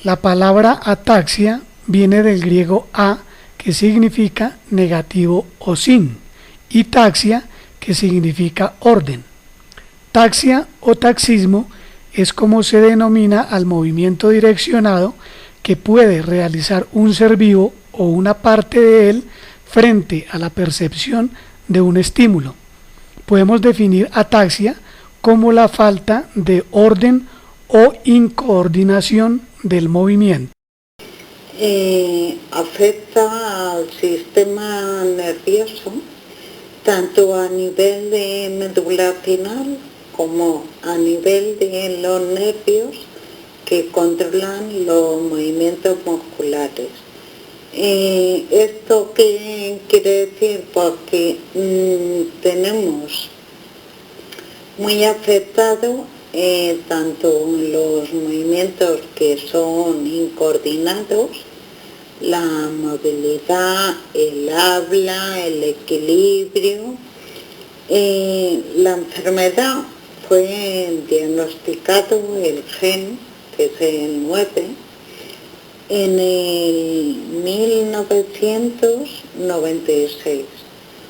La palabra ataxia viene del griego a, que significa negativo o sin, y taxia, que significa orden. Taxia o taxismo es como se denomina al movimiento direccionado que puede realizar un ser vivo o una parte de él frente a la percepción de un estímulo. Podemos definir ataxia como la falta de orden o incoordinación del movimiento. Afecta al sistema nervioso, tanto a nivel de médula espinal como a nivel de los nervios que controlan los movimientos musculares. ¿Esto qué quiere decir? Porque tenemos muy afectado tanto los movimientos que son incoordinados, la movilidad, el habla, el equilibrio. La enfermedad fue diagnosticado el gen, que es el 9, en el 1996.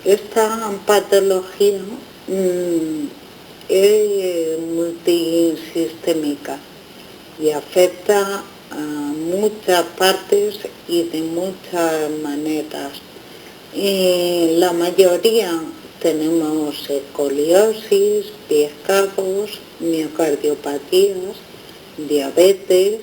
Esta patología es multisistémica y afecta a muchas partes y de muchas maneras. La mayoría tenemos escoliosis, pies cabos, miocardiopatías, diabetes,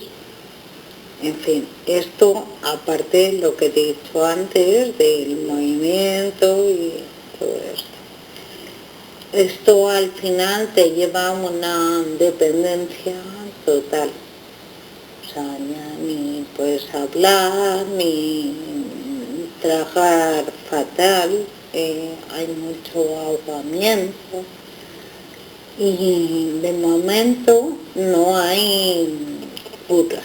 en fin, esto aparte de lo que he dicho antes del movimiento y todo esto. Esto al final te lleva a una dependencia total. O sea, ya ni puedes hablar, ni tragar fatal, hay mucho ahogamiento y de momento no hay cura.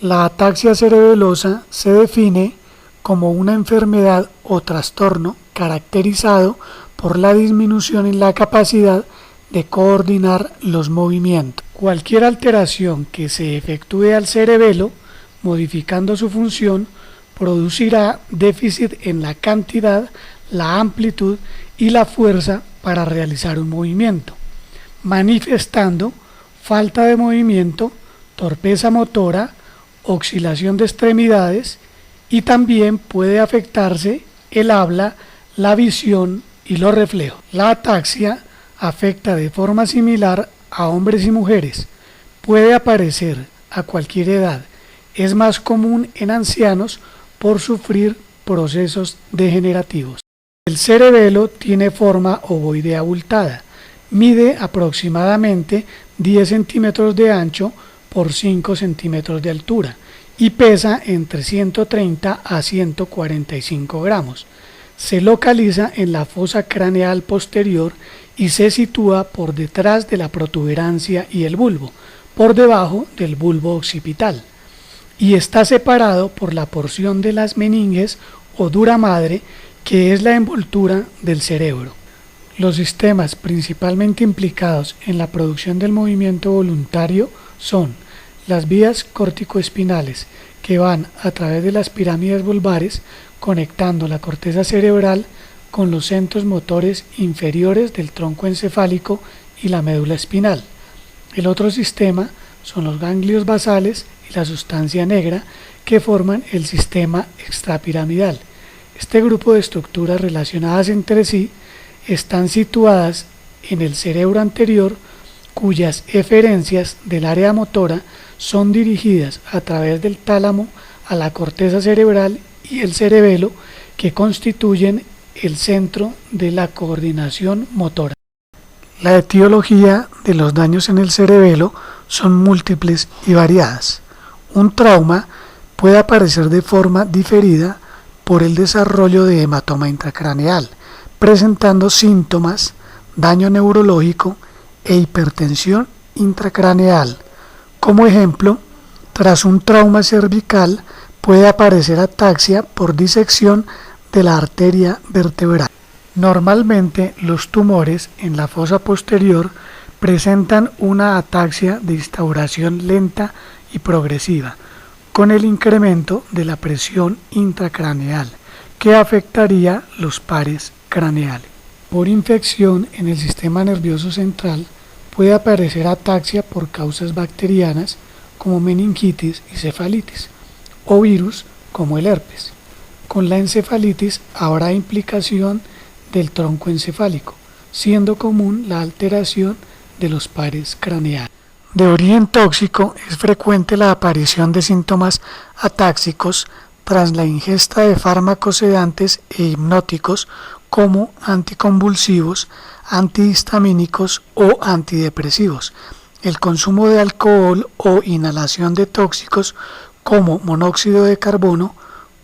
La ataxia cerebelosa se define como una enfermedad o trastorno caracterizado por la disminución en la capacidad de coordinar los movimientos. Cualquier alteración que se efectúe al cerebelo, modificando su función, producirá déficit en la cantidad, la amplitud y la fuerza para realizar un movimiento, manifestando falta de movimiento, torpeza motora, oscilación de extremidades y también puede afectarse el habla, la visión y los reflejos. La ataxia afecta de forma similar a hombres y mujeres. Puede aparecer a cualquier edad. Es más común en ancianos por sufrir procesos degenerativos. El cerebelo tiene forma ovoide abultada. Mide aproximadamente 10 centímetros de ancho por 5 centímetros de altura y pesa entre 130 a 145 gramos. Se localiza en la fosa craneal posterior y se sitúa por detrás de la protuberancia y el bulbo, por debajo del bulbo occipital, y está separado por la porción de las meninges o dura madre, que es la envoltura del cerebro. Los sistemas principalmente implicados en la producción del movimiento voluntario son las vías corticoespinales, que van a través de las pirámides vulvares, conectando la corteza cerebral con los centros motores inferiores del tronco encefálico y la médula espinal. El otro sistema son los ganglios basales y la sustancia negra, que forman el sistema extrapiramidal. Este grupo de estructuras relacionadas entre sí están situadas en el cerebro anterior, cuyas eferencias del área motora son dirigidas a través del tálamo a la corteza cerebral y el cerebelo, que constituyen el centro de la coordinación motora. La etiología de los daños en el cerebelo son múltiples y variadas. Un trauma puede aparecer de forma diferida por el desarrollo de hematoma intracraneal, presentando síntomas, daño neurológico e hipertensión intracraneal. Como ejemplo, tras un trauma cervical puede aparecer ataxia por disección de la arteria vertebral. Normalmente los tumores en la fosa posterior presentan una ataxia de instauración lenta y progresiva, con el incremento de la presión intracraneal, que afectaría los pares craneales. Por infección en el sistema nervioso central puede aparecer ataxia por causas bacterianas como meningitis y cefalitis, o virus como el herpes. Con la encefalitis habrá implicación del tronco encefálico, siendo común la alteración de los pares craneales. De origen tóxico, es frecuente la aparición de síntomas atáxicos tras la ingesta de fármacos sedantes e hipnóticos como anticonvulsivos, antihistamínicos o antidepresivos, el consumo de alcohol o inhalación de tóxicos como monóxido de carbono.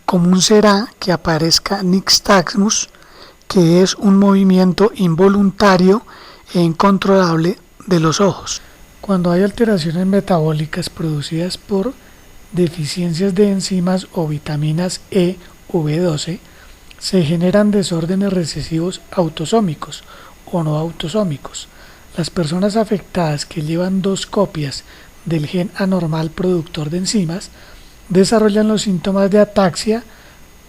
Común será que aparezca nixtagmus, que es un movimiento involuntario e incontrolable de los ojos. Cuando hay alteraciones metabólicas producidas por deficiencias de enzimas o vitaminas E o B12, se generan desórdenes recesivos autosómicos o no autosómicos. Las personas afectadas que llevan 2 copias del gen anormal productor de enzimas desarrollan los síntomas de ataxia.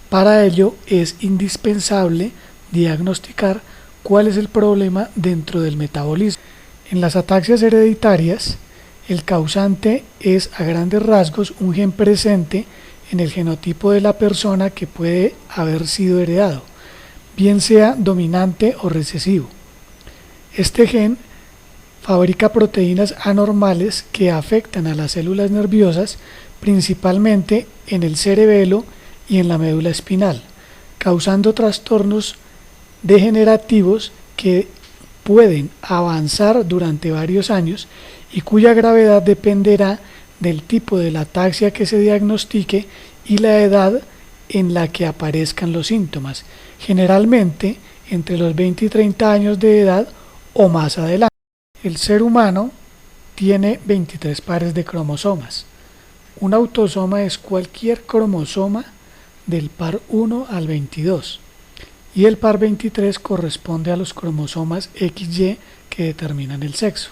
Para ello es indispensable diagnosticar cuál es el problema dentro del metabolismo. En las ataxias hereditarias, el causante es a grandes rasgos un gen presente en el genotipo de la persona que puede haber sido heredado, bien sea dominante o recesivo. Este gen fabrica proteínas anormales que afectan a las células nerviosas, principalmente en el cerebelo y en la médula espinal, causando trastornos degenerativos que pueden avanzar durante varios años y cuya gravedad dependerá del tipo de la ataxia que se diagnostique y la edad en la que aparezcan los síntomas, generalmente entre los 20 y 30 años de edad o más adelante. El ser humano tiene 23 pares de cromosomas. Un autosoma es cualquier cromosoma del par 1 al 22 y el par 23 corresponde a los cromosomas XY que determinan el sexo.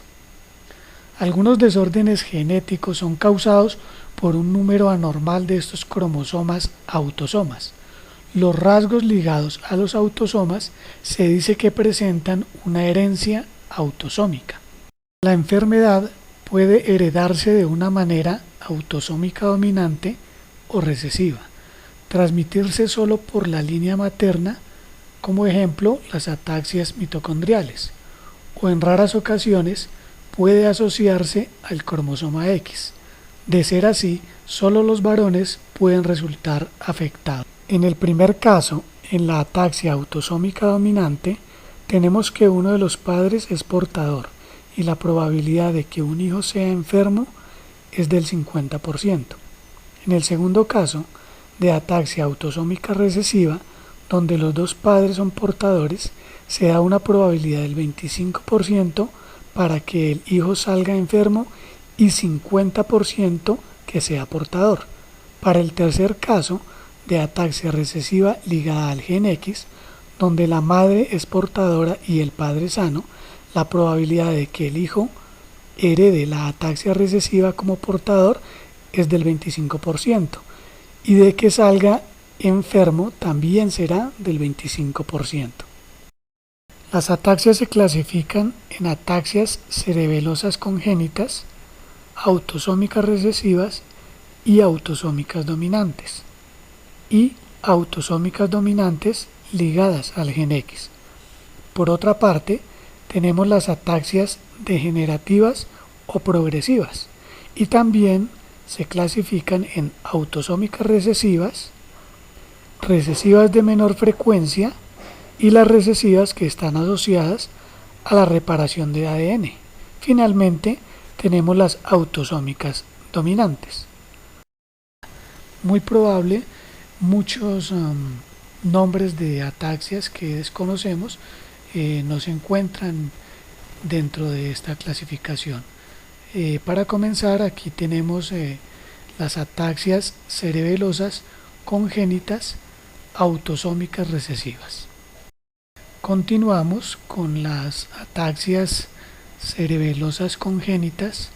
Algunos desórdenes genéticos son causados por un número anormal de estos cromosomas autosomas. Los rasgos ligados a los autosomas se dice que presentan una herencia autosómica. La enfermedad puede heredarse de una manera autosómica dominante o recesiva, transmitirse solo por la línea materna, como ejemplo las ataxias mitocondriales, o en raras ocasiones puede asociarse al cromosoma X. De ser así, solo los varones pueden resultar afectados. En el primer caso, en la ataxia autosómica dominante, tenemos que uno de los padres es portador y la probabilidad de que un hijo sea enfermo es del 50%. En el segundo caso, de ataxia autosómica recesiva, donde los 2 padres son portadores, se da una probabilidad del 25% para que el hijo salga enfermo y 50% que sea portador. Para el tercer caso, de ataxia recesiva ligada al gen X, donde la madre es portadora y el padre sano, la probabilidad de que el hijo herede la ataxia recesiva como portador es del 25% y de que salga enfermo también será del 25%. Las ataxias se clasifican en ataxias cerebelosas congénitas, autosómicas recesivas y autosómicas dominantes, y autosómicas dominantes ligadas al gen X. Por otra parte, tenemos las ataxias degenerativas o progresivas, y también se clasifican en autosómicas recesivas, recesivas de menor frecuencia y las recesivas que están asociadas a la reparación de ADN. Finalmente, tenemos las autosómicas dominantes. Muy probable, muchos nombres de ataxias que desconocemos no se encuentran dentro de esta clasificación. Para comenzar, aquí tenemos las ataxias cerebelosas congénitas autosómicas recesivas. Continuamos con las ataxias cerebelosas congénitas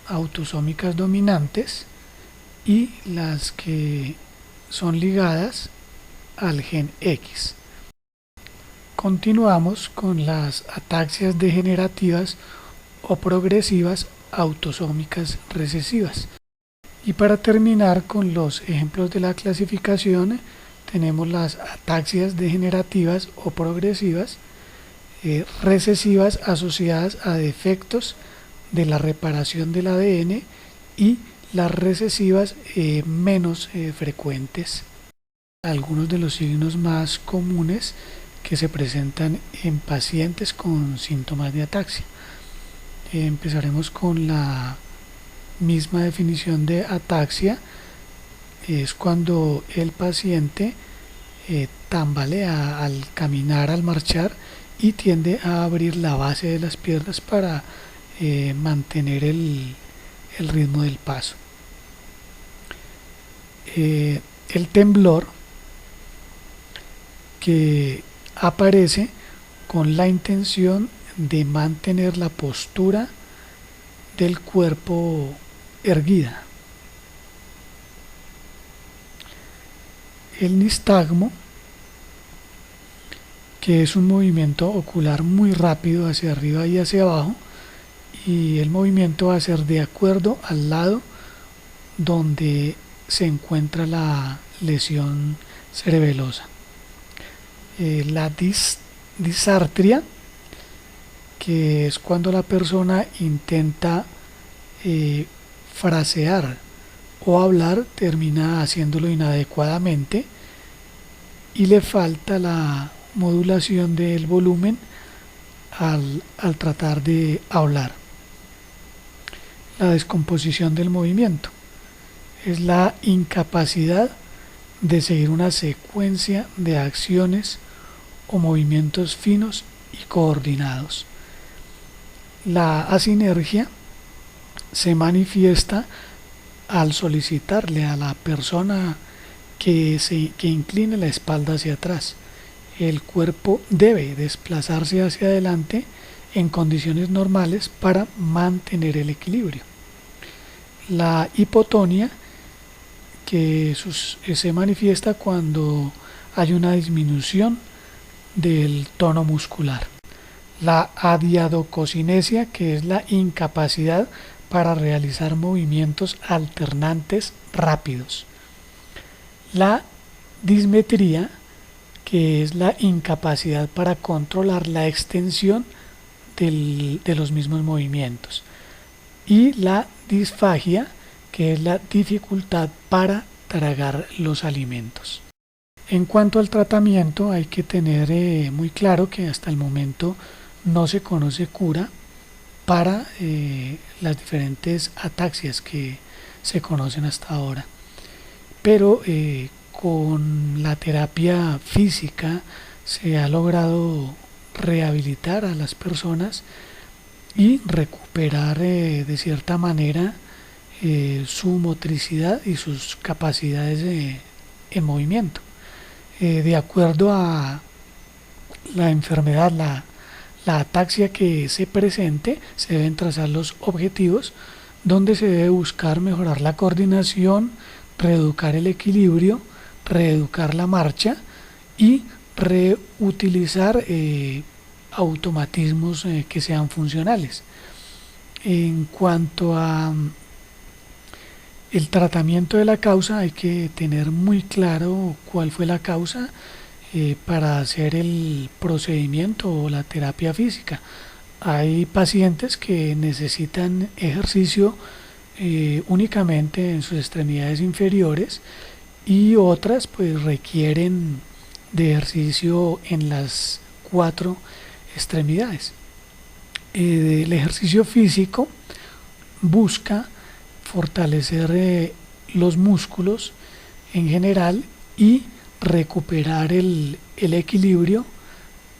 autosómicas dominantes y las que son ligadas al gen X. Continuamos con las ataxias degenerativas o progresivas autosómicas recesivas. Y para terminar con los ejemplos de la clasificación, tenemos las ataxias degenerativas o progresivas recesivas asociadas a defectos de la reparación del ADN y las recesivas menos frecuentes. Algunos de los signos más comunes que se presentan en pacientes con síntomas de ataxia. Empezaremos con la misma definición de ataxia. Es cuando el paciente tambalea al caminar, al marchar, y tiende a abrir la base de las piernas para mantener el ritmo del paso. El temblor, que aparece con la intención de mantener la postura del cuerpo erguida. El nistagmo, que es un movimiento ocular muy rápido hacia arriba y hacia abajo, y el movimiento va a ser de acuerdo al lado donde se encuentra la lesión cerebelosa. La disartria, que es cuando la persona intenta frasear o hablar, termina haciéndolo inadecuadamente y le falta la modulación del volumen al tratar de hablar. La descomposición del movimiento es la incapacidad de seguir una secuencia de acciones o movimientos finos y coordinados. La asinergia se manifiesta al solicitarle a la persona que incline la espalda hacia atrás. El cuerpo debe desplazarse hacia adelante en condiciones normales para mantener el equilibrio. La hipotonía, que se manifiesta cuando hay una disminución del tono muscular. La adiadococinesia, que es la incapacidad para realizar movimientos alternantes rápidos. La dismetría, que es la incapacidad para controlar la extensión de los mismos movimientos. Y la disfagia, que es la dificultad para tragar los alimentos. En cuanto al tratamiento, hay que tener muy claro que hasta el momento no se conoce cura para las diferentes ataxias que se conocen hasta ahora. Pero con la terapia física se ha logrado rehabilitar a las personas y recuperar de cierta manera su motricidad y sus capacidades en movimiento. De acuerdo a la enfermedad, la ataxia que se presente, se deben trazar los objetivos donde se debe buscar mejorar la coordinación, reeducar el equilibrio, reeducar la marcha y reutilizar automatismos que sean funcionales. En cuanto a el tratamiento de la causa, hay que tener muy claro cuál fue la causa para hacer el procedimiento o la terapia física. Hay pacientes que necesitan ejercicio únicamente en sus extremidades inferiores y otras pues requieren de ejercicio en las 4 extremidades. El ejercicio físico busca fortalecer los músculos en general y recuperar el equilibrio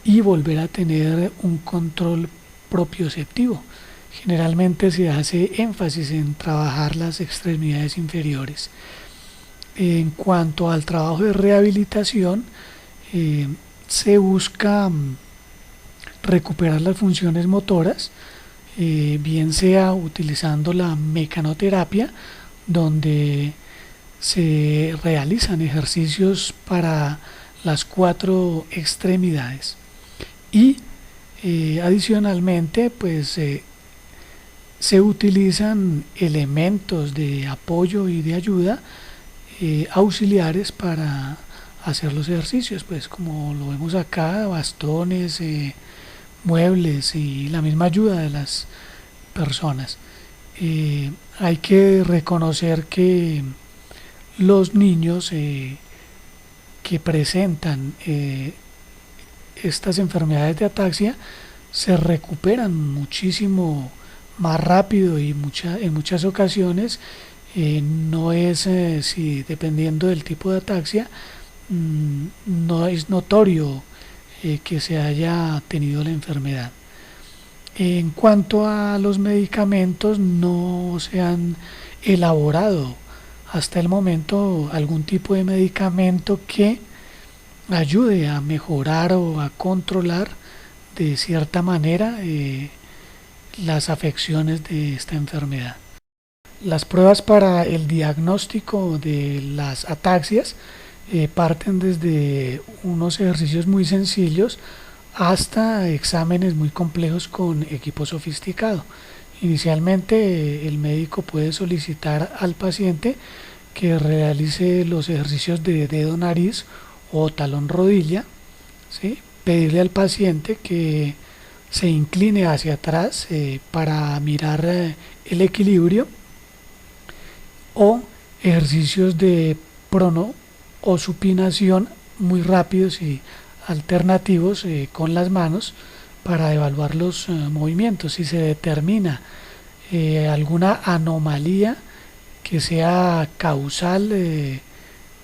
y volver a tener un control propioceptivo. Generalmente se hace énfasis en trabajar las extremidades inferiores. En cuanto al trabajo de rehabilitación, se busca recuperar las funciones motoras, bien sea utilizando la mecanoterapia, donde se realizan ejercicios para las 4 extremidades y adicionalmente pues se utilizan elementos de apoyo y de ayuda auxiliares para hacer los ejercicios, pues como lo vemos acá, bastones, muebles y la misma ayuda de las personas. Hay que reconocer que los niños que presentan estas enfermedades de ataxia se recuperan muchísimo más rápido y en muchas ocasiones no es, si dependiendo del tipo de ataxia, no es notorio que se haya tenido la enfermedad. En cuanto a los medicamentos, no se han elaborado hasta el momento algún tipo de medicamento que ayude a mejorar o a controlar de cierta manera las afecciones de esta enfermedad. Las pruebas para el diagnóstico de las ataxias parten desde unos ejercicios muy sencillos hasta exámenes muy complejos con equipo sofisticado. Inicialmente el médico puede solicitar al paciente que realice los ejercicios de dedo nariz o talón rodilla, ¿sí? Pedirle al paciente que se incline hacia atrás para mirar el equilibrio, o ejercicios de prono o supinación muy rápidos y alternativos con las manos para evaluar los movimientos. Si se determina alguna anomalía que sea causal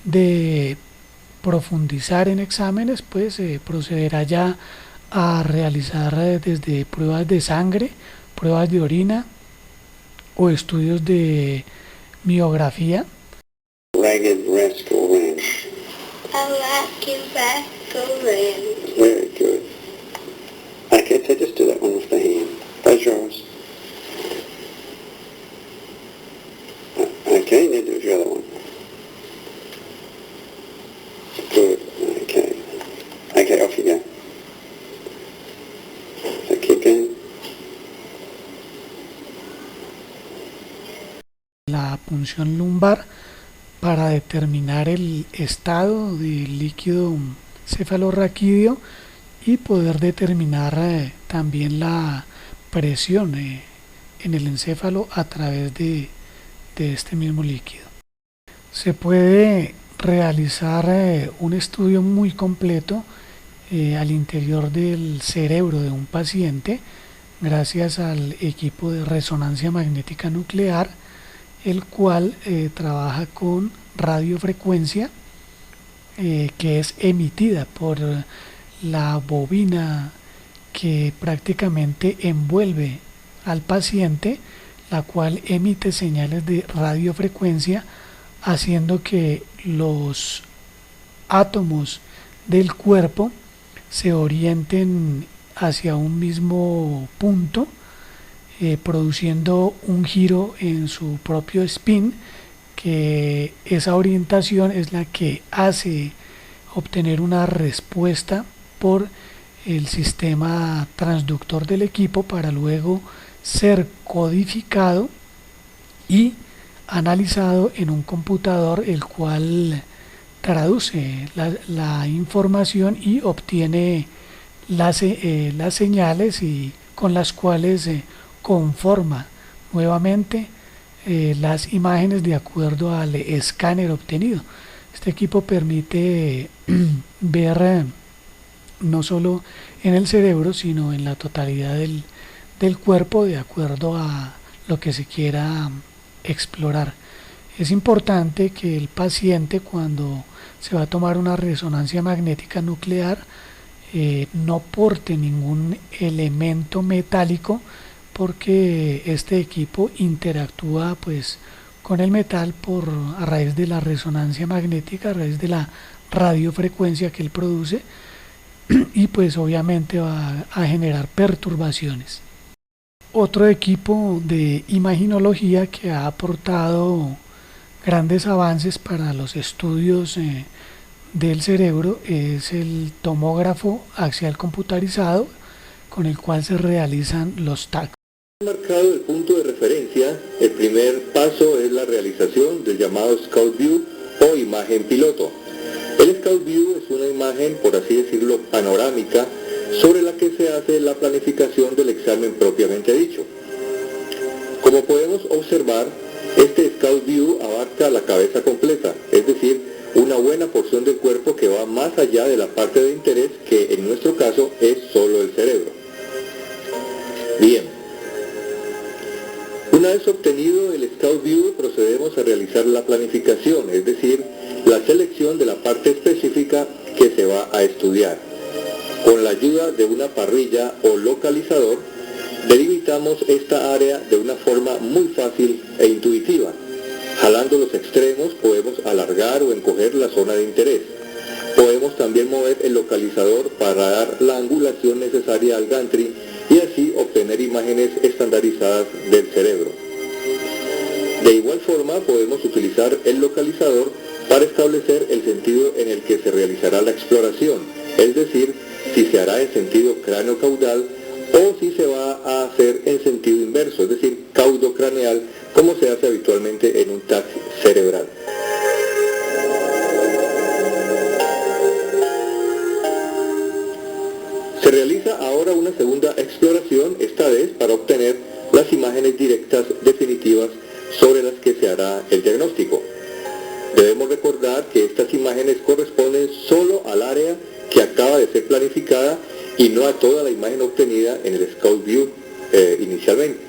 de profundizar en exámenes, pues procederá ya a realizar desde pruebas de sangre, pruebas de orina o estudios de miografía. Ragged Rascal Ranch. I like you, Rascal Ranch. Very good. Okay, so just do that one with the hand. Close your eyes. Okay, now do the other one. Good. Okay. Okay, off you go. So keep going. La punción lumbar para determinar el estado del líquido cefalorraquídeo y poder determinar también la presión en el encéfalo a través de este mismo líquido. Se puede realizar un estudio muy completo al interior del cerebro de un paciente gracias al equipo de resonancia magnética nuclear, el cual trabaja con radiofrecuencia que es emitida por la bobina que prácticamente envuelve al paciente, la cual emite señales de radiofrecuencia haciendo que los átomos del cuerpo se orienten hacia un mismo punto, produciendo un giro en su propio spin, que esa orientación es la que hace obtener una respuesta por el sistema transductor del equipo para luego ser codificado y analizado en un computador, el cual traduce la información y obtiene las señales y con las cuales conforma nuevamente las imágenes de acuerdo al escáner obtenido. Este equipo permite ver no solo en el cerebro, sino en la totalidad del cuerpo de acuerdo a lo que se quiera explorar. Es importante que el paciente, cuando se va a tomar una resonancia magnética nuclear, no porte ningún elemento metálico, porque este equipo interactúa pues con el metal a raíz de la resonancia magnética, a raíz de la radiofrecuencia que él produce, y pues obviamente va a generar perturbaciones. Otro equipo de imaginología que ha aportado grandes avances para los estudios del cerebro es el tomógrafo axial computarizado, con el cual se realizan los TAC. Marcado el punto de referencia, el primer paso es la realización del llamado Scout View o imagen piloto. El Scout View es una imagen, por así decirlo, panorámica, sobre la que se hace la planificación del examen propiamente dicho. Como podemos observar, este Scout View abarca la cabeza completa, es decir, una buena porción del cuerpo que va más allá de la parte de interés, que en nuestro caso es solo el cerebro. Bien, una vez obtenido el Scout View, procedemos a realizar la planificación, es decir, la selección de la parte específica que se va a estudiar. Con la ayuda de una parrilla o localizador, delimitamos esta área de una forma muy fácil e intuitiva. Jalando los extremos podemos alargar o encoger la zona de interés. Podemos también mover el localizador para dar la angulación necesaria al gantry y así obtener imágenes estandarizadas del cerebro. De igual forma podemos utilizar el localizador para establecer el sentido en el que se realizará la exploración, es decir, si se hará en sentido cráneo-caudal o si se va a hacer en sentido inverso, es decir, caudo-craneal, como se hace habitualmente en un TAC cerebral. Se realiza ahora una segunda exploración, esta vez para obtener las imágenes directas definitivas sobre las que se hará el diagnóstico. Debemos recordar que estas imágenes corresponden solo al área que acaba de ser planificada y no a toda la imagen obtenida en el Scout View inicialmente.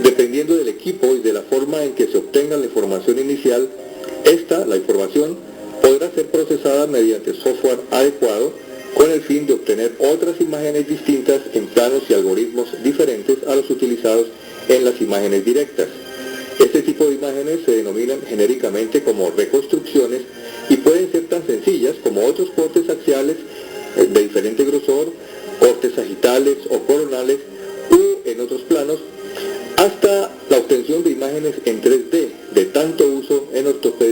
Dependiendo del equipo y de la forma en que se obtenga la información inicial, la información, podrá ser procesada mediante software adecuado con el fin de obtener otras imágenes distintas en planos y algoritmos diferentes a los utilizados en las imágenes directas. Este tipo de imágenes se denominan genéricamente como reconstrucciones y pueden ser tan sencillas como otros cortes axiales de diferente grosor, cortes sagitales o coronales u en otros planos, hasta la obtención de imágenes en 3D de tanto uso en ortopedia